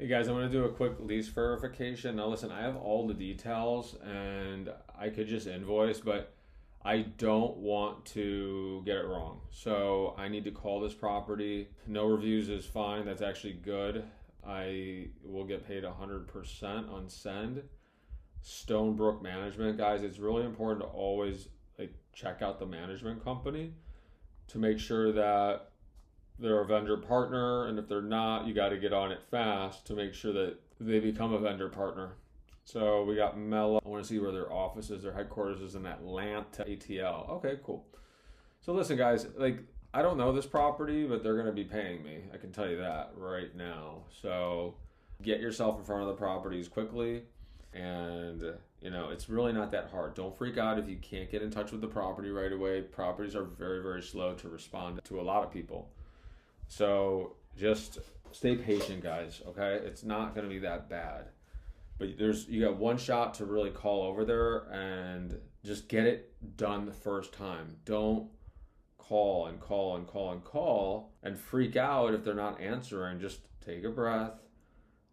Hey guys, I'm going to do a quick lease verification. Now listen, I have all the details and I could just invoice, but I don't want to get it wrone. So I need to call this property. No reviews is fine. That's actually good. I will get paid 100% on send. Stonebrook Management, guys, it's really important to always check out the management company to make sure that they're a vendor partner, and if they're not, you got to get on it fast to make sure that they become a vendor partner. So we got Mello. I want to see where their office is. Their headquarters is in Atlanta, ATL. Okay, cool. So listen, guys, I don't know this property, but they're going to be paying me. I can tell you that right now. So get yourself in front of the properties quickly, and it's really not that hard. Don't freak out if you can't get in touch with the property right away. Properties are very, very slow to respond to a lot of people. So just stay patient, guys, okay? It's not going to be that bad. But you got one shot to really call over there and just get it done the first time. Don't call and call and call and call and freak out if they're not answering. Just take a breath,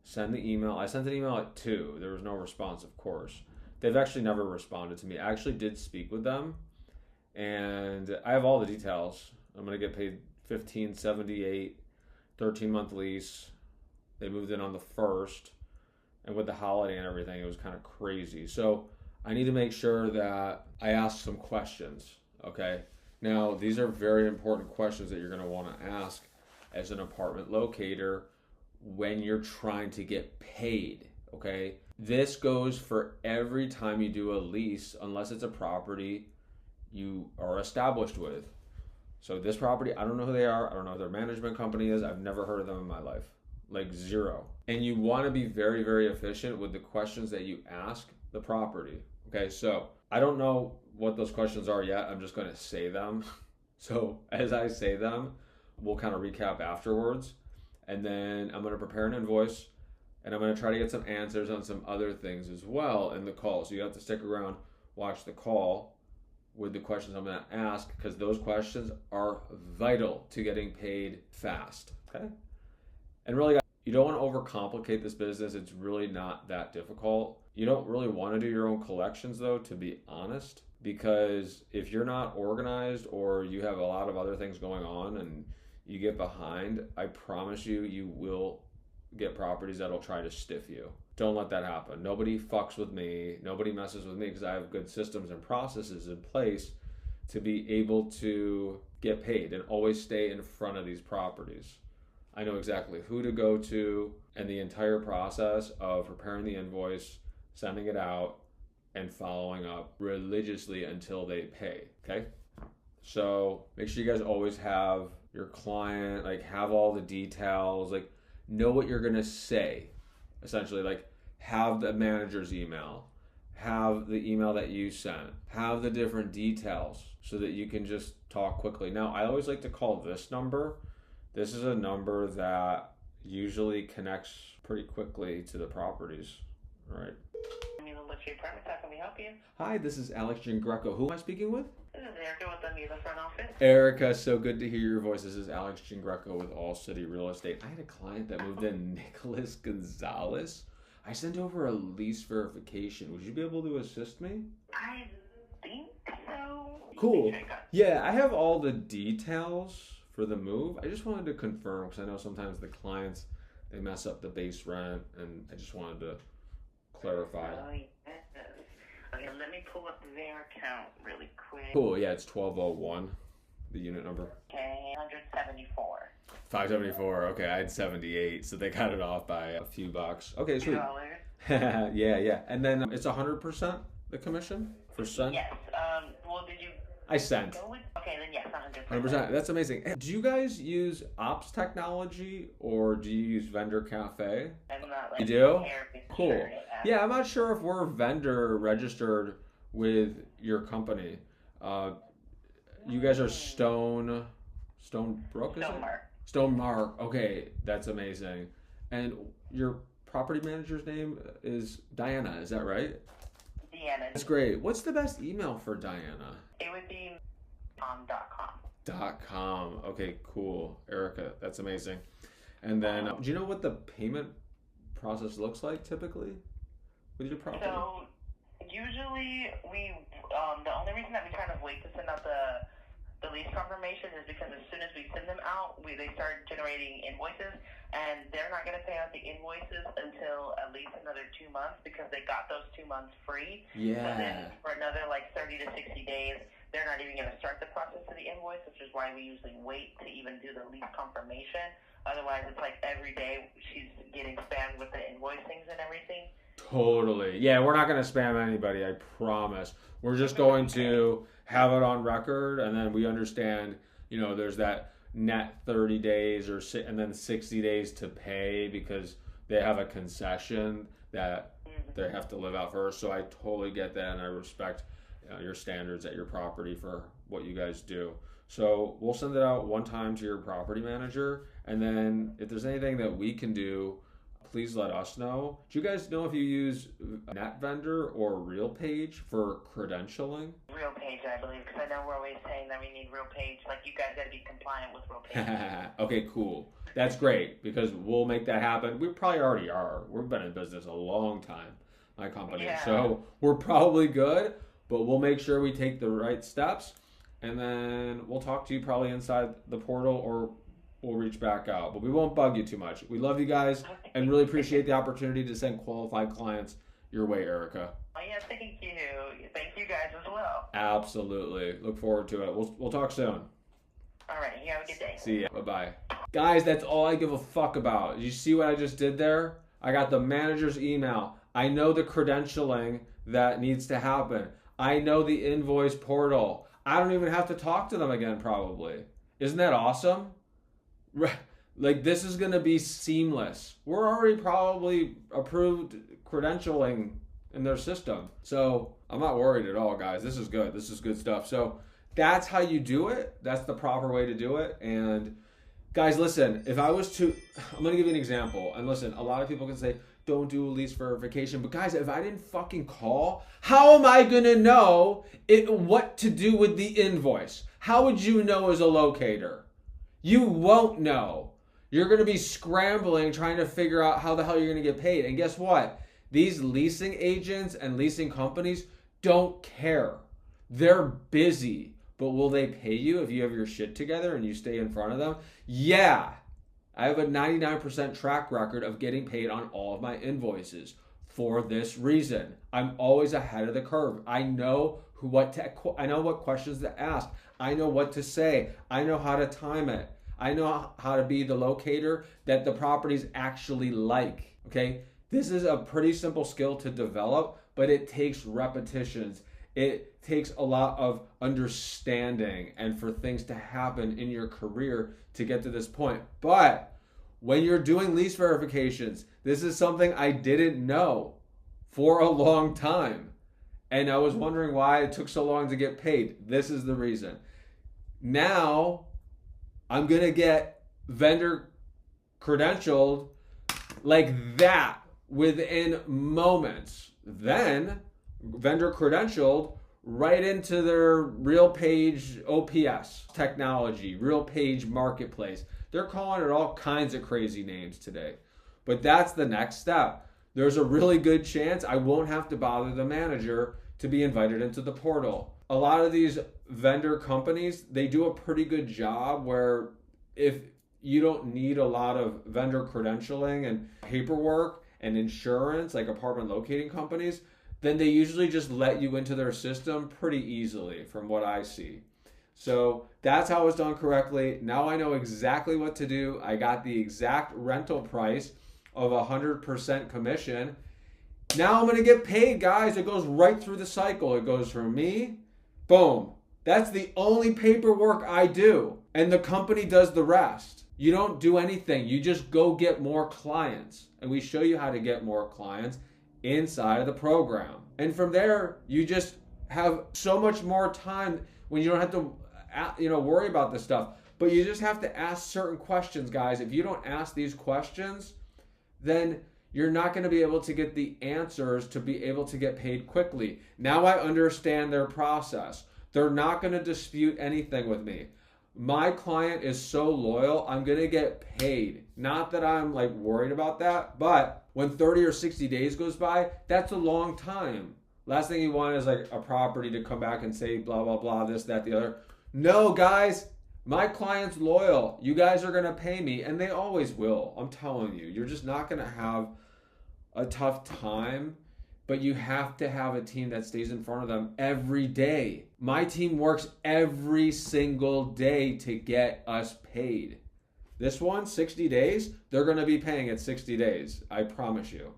send the email. I sent an email at 2. There was no response, of course. They've actually never responded to me. I actually did speak with them, and I have all the details. I'm going to get paid $15.78, 13-month lease. They moved in on the 1st, and with the holiday and everything, it was kind of crazy. So I need to make sure that I ask some questions, okay? Now, these are very important questions that you're going to want to ask as an apartment locator when you're trying to get paid, okay? This goes for every time you do a lease, unless it's a property you are established with. So this property, I don't know who they are. I don't know who their management company is. I've never heard of them in my life. Zero. And you want to be very, very efficient with the questions that you ask the property. Okay, so I don't know what those questions are yet. I'm just going to say them. So as I say them, we'll kind of recap afterwards. And then I'm going to prepare an invoice, and I'm going to try to get some answers on some other things as well in the call. So you have to stick around, watch the call with the questions I'm going to ask, because those questions are vital to getting paid fast, okay? And really, you don't want to overcomplicate this business. It's really not that difficult. You don't really want to do your own collections, though, to be honest, because if you're not organized or you have a lot of other things going on and you get behind, I promise you, you will get properties that'll try to stiff you. Don't let that happen. Nobody fucks with me. Nobody messes with me, because I have good systems and processes in place to be able to get paid and always stay in front of these properties. I know exactly who to go to, and the entire process of preparing the invoice, sending it out, and following up religiously until they pay, okay? So make sure you guys always have your client, have all the details, know what you're gonna say. Essentially, have the manager's email, have the email that you sent, have the different details so that you can just talk quickly. Now, I always like to call this number. This is a number that usually connects pretty quickly to the properties, right? How can we help you? Hi, this is alexg.coach. Who am I speaking with? This is Erica with the Mila front office. Erica, so good to hear your voice. This is alexg.coach with All City Real Estate. I had a client that moved in, Nicholas Gonzalez. I sent over a lease verification. Would you be able to assist me? I think so. Cool. Yeah, I have all the details for the move. I just wanted to confirm, because I know sometimes the clients, they mess up the base rent, and I just wanted to clarify. Oh, yes. Okay, let me pull up their account really quick. Cool, yeah, it's 1201, the unit number. Okay, 174. 574, okay, I had 78, so they got it off by a few bucks. Okay, sweet. $2. yeah. And then it's 100% the commission for send? Yes. Well, did you I sent. go with? Okay, then yes, 100%. 100%. That's amazing. Hey, do you guys use ops technology, or do you use vendor cafe? I'm not You do? Cool. Sure. Yeah, I'm not sure if we're vendor registered with your company. You guys are Stonebrook, is it? Stonemark. Okay, that's amazing. And your property manager's name is Diana, is that right? Deanna. That's great. What's the best email for Diana? It would be .com. .com. Okay, cool. Erica, that's amazing. And then, do you know what the payment process looks like typically with your property? So usually the only reason that we kind of wait to send out the lease confirmation is because as soon as we send them out, they start generating invoices, and they're not going to pay out the invoices until at least another 2 months because they got those 2 months free. Yeah. So then for another like 30 to 60 days, they're not even going to start the process of the invoice, which is why we usually wait to even do the lease confirmation. Otherwise, it's like every day she's getting spammed with the invoicings and everything. Totally. Yeah, we're not going to spam anybody, I promise. We're just going to have it on record, and then we understand, there's that net 30 days and then 60 days to pay because they have a concession that they have to live out first. So I totally get that, and I respect your standards at your property for what you guys do. So we'll send it out one time to your property manager, and then if there's anything that we can do, please let us know. Do you guys know if you use NetVendor or RealPage for credentialing? RealPage, I believe, because I know we're always saying that we need RealPage. Like, you guys got to be compliant with RealPage. Okay, cool. That's great, because we'll make that happen. We probably already are. We've been in business a long time, my company. Yeah. So we're probably good, but we'll make sure we take the right steps, and then we'll talk to you probably inside the portal, or we'll reach back out. But we won't bug you too much. We love you guys and really appreciate the opportunity to send qualified clients your way, Erica. Oh, yeah, thank you. Thank you guys as well. Absolutely. Look forward to it. We'll talk soon. All right. You have a good day. See ya. Bye-bye. Guys, that's all I give a fuck about. You see what I just did there? I got the manager's email. I know the credentialing that needs to happen. I know the invoice portal. I don't even have to talk to them again, probably. Isn't that awesome? Like, this is going to be seamless. We're already probably approved credentialing in their system. So I'm not worried at all, guys. This is good. This is good stuff. So that's how you do it. That's the proper way to do it. And guys, listen, I'm going to give you an example. And listen, a lot of people can say, don't do a lease verification. But guys, if I didn't fucking call, how am I going to know what to do with the invoice? How would you know as a locator? You won't know. You're going to be scrambling trying to figure out how the hell you're going to get paid. And guess what? These leasing agents and leasing companies don't care. They're busy. But will they pay you if you have your shit together and you stay in front of them? Yeah. I have a 99% track record of getting paid on all of my invoices for this reason. I'm always ahead of the curve. I know I know what questions to ask. I know what to say. I know how to time it. I know how to be the locator that the properties actually like. Okay? This is a pretty simple skill to develop, but it takes repetitions. It takes a lot of understanding and for things to happen in your career to get to this point. But when you're doing lease verifications, this is something I didn't know for a long time. And I was wondering why it took so long to get paid. This is the reason. Now, I'm going to get vendor credentialed like that within moments. Then, vendor credentialed right into their RealPage OPS technology, RealPage Marketplace. They're calling it all kinds of crazy names today. But that's the next step. There's a really good chance I won't have to bother the manager to be invited into the portal. A lot of these vendor companies, they do a pretty good job where if you don't need a lot of vendor credentialing and paperwork and insurance, like apartment locating companies, then they usually just let you into their system pretty easily from what I see. So that's how it's done correctly. Now I know exactly what to do. I got the exact rental price of 100% commission. Now I'm going to get paid, guys. It goes right through the cycle. It goes from me, boom. That's the only paperwork I do. And the company does the rest. You don't do anything. You just go get more clients. And we show you how to get more clients inside of the program. And from there, you just have so much more time when you don't have to worry about this stuff. But you just have to ask certain questions, guys. If you don't ask these questions, then you're not going to be able to get the answers to be able to get paid quickly. Now I understand their process. They're not going to dispute anything with me. My client is so loyal, I'm going to get paid. Not that I'm like worried about that, but when 30 or 60 days goes by, that's a long time. Last thing you want is like a property to come back and say blah, blah, blah, this, that, the other. No, guys, my client's loyal. You guys are going to pay me, and they always will. I'm telling you, you're just not going to have a tough time, but you have to have a team that stays in front of them every day. My team works every single day to get us paid. This one, 60 days, they're going to be paying at 60 days. I promise you.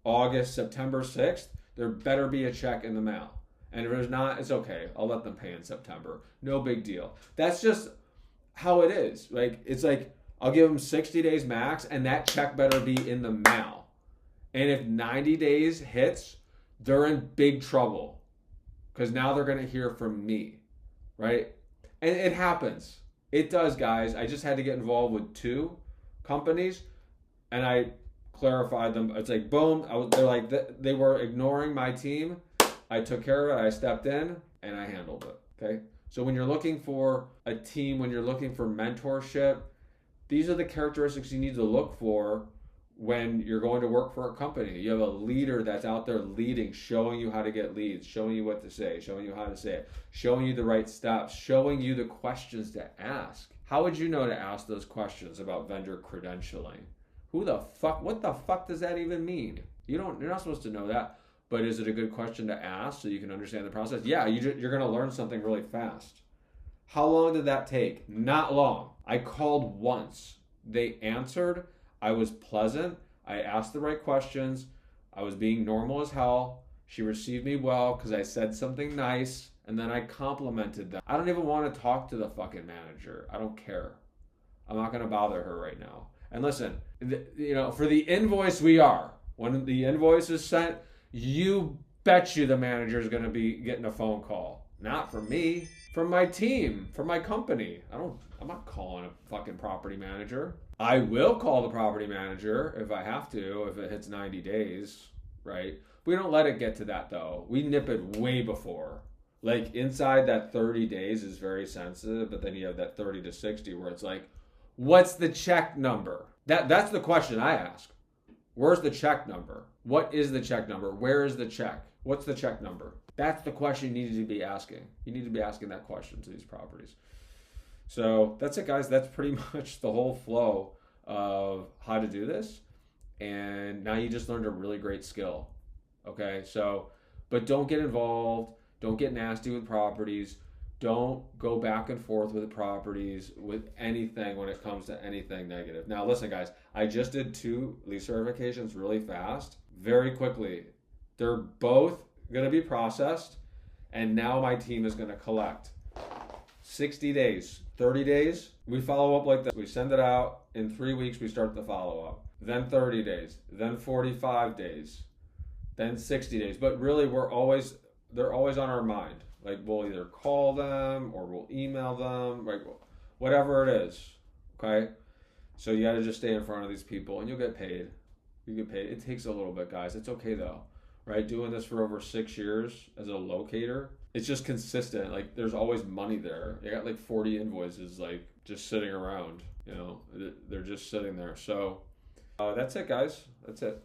August, September 6th, there better be a check in the mail. And if there's not, it's okay. I'll let them pay in September. No big deal. That's just how it is. Like, it's like, I'll give them 60 days max, and that check better be in the mail. And if 90 days hits, they're in big trouble because now they're going to hear from me, right? And it happens. It does, guys. I just had to get involved with 2 companies, and I clarified them. It's like, boom. They're like, they were ignoring my team. I took care of it. I stepped in, and I handled it, okay? So when you're looking for a team, when you're looking for mentorship, these are the characteristics you need to look for when you're going to work for a company. You have a leader that's out there leading, showing you how to get leads, showing you what to say, showing you how to say it, showing you the right steps, showing you the questions to ask. How would you know to ask those questions about vendor credentialing? What the fuck does that even mean? You're not supposed to know that, but is it a good question to ask so you can understand the process? Yeah, you're going to learn something really fast. How long did that take? Not long. I called once. They answered. I was pleasant. I asked the right questions. I was being normal as hell. She received me well because I said something nice, and then I complimented them. I don't even want to talk to the fucking manager. I don't care. I'm not going to bother her right now. And listen, for the invoice we are. When the invoice is sent, you bet you the manager is going to be getting a phone call. Not from me, from my team, from my company. I'm not calling a fucking property manager. I will call the property manager if I have to, if it hits 90 days, right? We don't let it get to that though. We nip it way before. Like inside that 30 days is very sensitive, but then you have that 30 to 60 where it's like, what's the check number? That's the question I ask. Where's the check number? What is the check number? Where is the check? What's the check number? That's the question you need to be asking. You need to be asking that question to these properties. So that's it, guys. That's pretty much the whole flow of how to do this. And now you just learned a really great skill. Okay, so, but don't get involved. Don't get nasty with properties. Don't go back and forth with properties with anything when it comes to anything negative. Now, listen, guys, I just did 2 lease verifications really fast, very quickly. They're both going to be processed, and now my team is going to collect. 60 days, 30 days, we follow up like that. We send it out. In 3 weeks, we start the follow-up. Then 30 days, then 45 days, then 60 days. But really, they're always on our mind. Like, we'll either call them or we'll email them, like whatever it is, okay? So you got to just stay in front of these people, and you'll get paid. You get paid. It takes a little bit, guys. It's okay, though, right? Doing this for over 6 years as a locator, it's just consistent. Like, there's always money there. You got like 40 invoices, like, just sitting around, they're just sitting there. So that's it, guys. That's it.